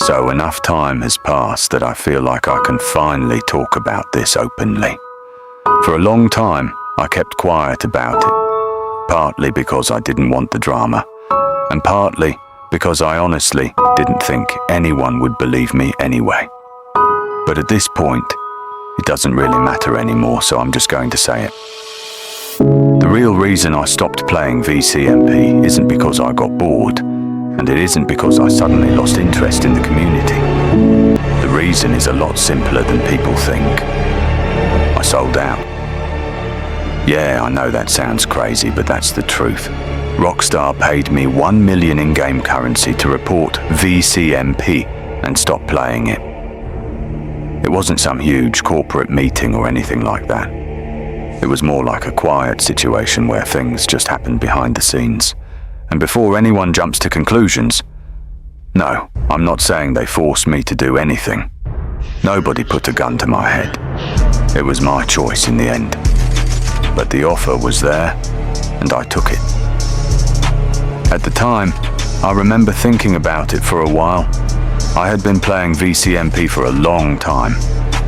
So enough time has passed that I feel like I can finally talk about this openly. For a long time, I kept quiet about it, partly because I didn't want the drama, and partly because I honestly didn't think anyone would believe me anyway. But at this point, it doesn't really matter anymore, so I'm just going to say it. The real reason I stopped playing VCMP isn't because I got bored, and it isn't because I suddenly lost interest in the community. The reason is a lot simpler than people think. I sold out. Yeah, I know that sounds crazy, but that's the truth. Rockstar paid me 1 million in-game currency to report VCMP and stop playing it. It wasn't some huge corporate meeting or anything like that. It was more like a quiet situation where things just happened behind the scenes. And before anyone jumps to conclusions, no, I'm not saying they forced me to do anything. Nobody put a gun to my head. It was my choice in the end. But the offer was there, and I took it. At the time, I remember thinking about it for a while. I had been playing VCMP for a long time,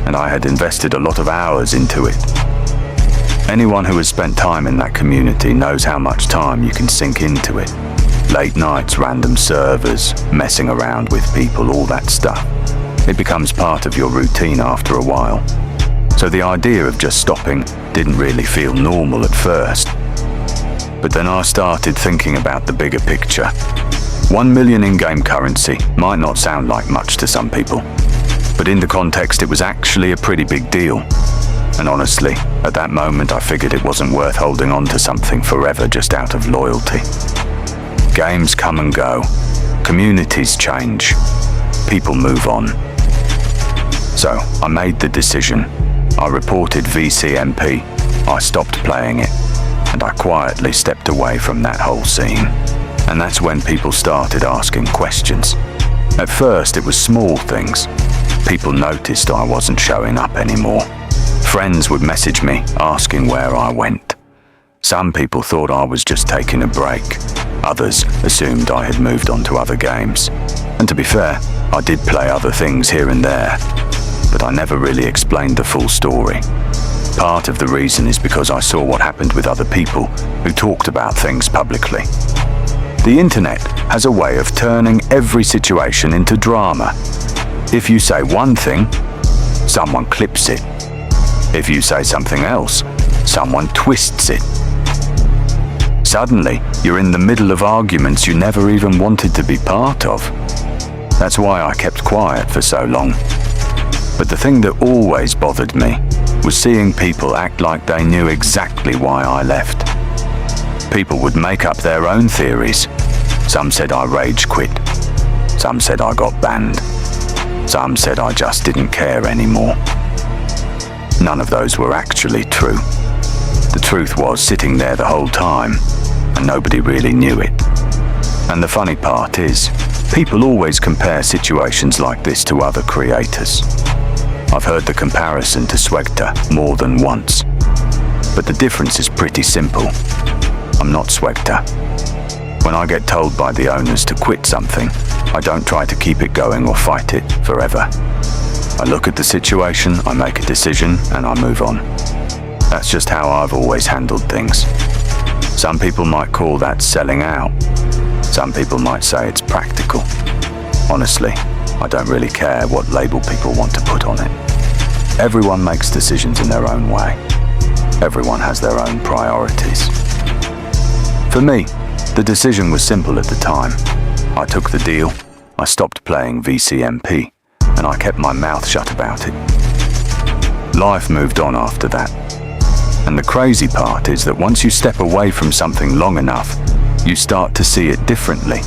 and I had invested a lot of hours into it. Anyone who has spent time in that community knows how much time you can sink into it. Late nights, random servers, messing around with people, all that stuff. It becomes part of your routine after a while. So the idea of just stopping didn't really feel normal at first. But then I started thinking about the bigger picture. 1 million in-game currency might not sound like much to some people, but in the context it was actually a pretty big deal. And honestly, at that moment I figured it wasn't worth holding on to something forever just out of loyalty. Games come and go, communities change, people move on. So I made the decision. I reported VCMP, I stopped playing it, and I quietly stepped away from that whole scene. And that's when people started asking questions. At first it was small things. People noticed I wasn't showing up anymore. Friends would message me asking where I went. Some people thought I was just taking a break. Others assumed I had moved on to other games. And to be fair, I did play other things here and there, but I never really explained the full story. Part of the reason is because I saw what happened with other people who talked about things publicly. The internet has a way of turning every situation into drama. If you say one thing, someone clips it. If you say something else, someone twists it. Suddenly, you're in the middle of arguments you never even wanted to be part of. That's why I kept quiet for so long. But the thing that always bothered me was seeing people act like they knew exactly why I left. People would make up their own theories. Some said I rage quit. Some said I got banned. Some said I just didn't care anymore. None of those were actually true. The truth was sitting there the whole time, and nobody really knew it. And the funny part is, people always compare situations like this to other creators. I've heard the comparison to Swegta more than once. But the difference is pretty simple. I'm not Swegta. When I get told by the owners to quit something, I don't try to keep it going or fight it forever. I look at the situation, I make a decision, and I move on. That's just how I've always handled things. Some people might call that selling out. Some people might say it's practical. Honestly, I don't really care what label people want to put on it. Everyone makes decisions in their own way. Everyone has their own priorities. For me, the decision was simple at the time. I took the deal, I stopped playing VCMP, and I kept my mouth shut about it. Life moved on after that. And the crazy part is that once you step away from something long enough, you start to see it differently.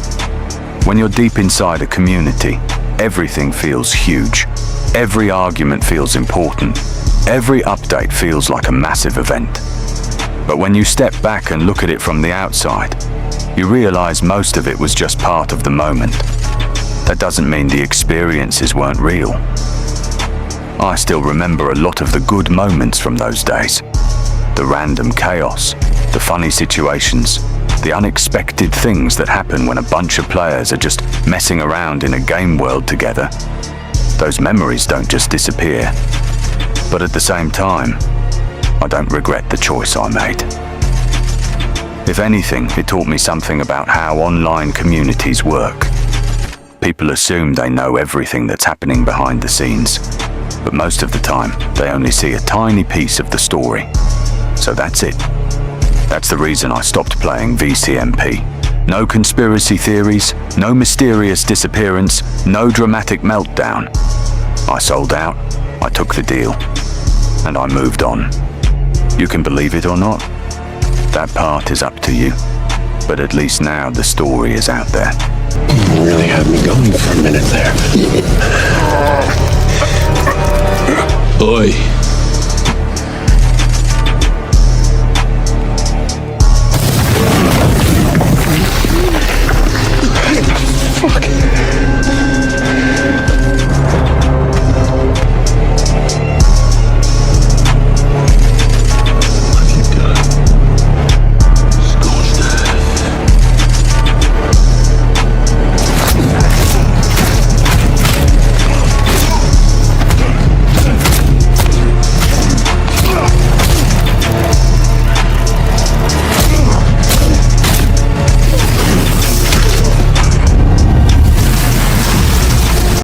When you're deep inside a community, everything feels huge. Every argument feels important. Every update feels like a massive event. But when you step back and look at it from the outside, you realize most of it was just part of the moment. That doesn't mean the experiences weren't real. I still remember a lot of the good moments from those days. The random chaos, the funny situations, The unexpected things that happen when a bunch of players are just messing around in a game world together. Those memories don't just disappear. But at the same time, I don't regret the choice I made. If anything, it taught me something about how online communities work. People assume they know everything that's happening behind the scenes, but most of the time, they only see a tiny piece of the story. So that's it. That's the reason I stopped playing VCMP. No conspiracy theories, no mysterious disappearance, no dramatic meltdown. I sold out, I took the deal, and I moved on. You can believe it or not. That part is up to you. But at least now the story is out there. You really had me going for a minute there. Oi.